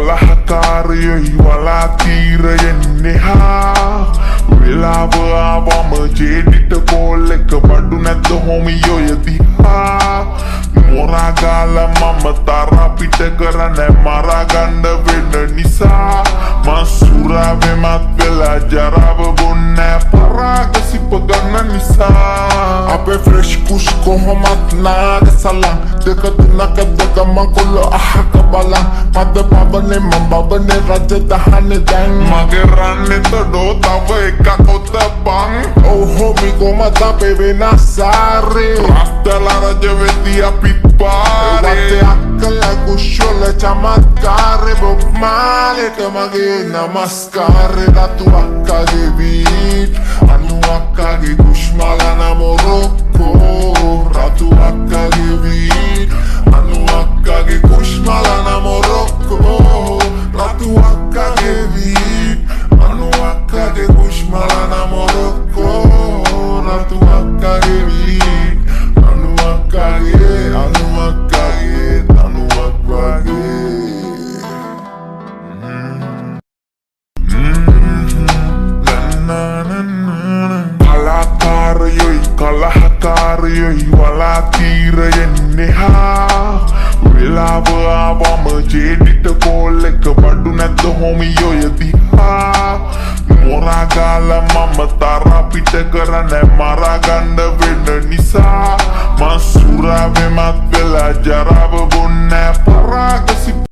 කලහකාරයයි වලා තීරයෙන්නේ හා වෙලාව ආවම ජේඩිට කෝල් එක බඩු නැද්ද හොමියෝ යදිහා මොරාගාල මම තරා පිට කරන්නේ මරා ගන්න වෙන නිසා මසුරාවෙමත් වෙලා ජරාව බොන්නේ පරාග සිප ගන්න නිසා අපේ ෆ්‍රෙෂ් කුෂ් කොහොමත් නාග සලන් දෙක තුනක දෙක මංකොල්ල අහක බලන් මද පවනේ මම බබනේ රජ දහනේ දැන් මගේ රන්නේ තඩෝ තව එකක් ඔතපන් oh homie කොහමද අපේ වෙනසාරේ රස්තලා රජ වෙති අපිත් පාරේ වත්තේ අක්කල කුෂ්වල චමත්කාරේ බොක් මාලේට මගේ නමස්කාරේ රතු අක්කගේ බීට් අනු අක්කගේ කුෂ්මලන මොරොක්කෝ රතු අක්කගේ බීට් අනු අක්කගේ කුෂ්මලන මොරොක්කෝ රතු අක්කගේ බීට් අනු අක්කගේ කුෂ්මලන මොරොක්කෝ රතු අක්කගේ බීට් අනු අක්කගේ කලහකාරයයි වලා තීරයෙන්නේ හා වෙලාව ආවම ජේඩිට කෝල් එක බඩු නැද්ද හොමියෝ යදිහා මොරාගාල මම තරා පිට කරන්නේ මරා ගන්න වෙන නිසා මසුරාවෙමත් වෙලා ජරාව බොන්නේ පරාග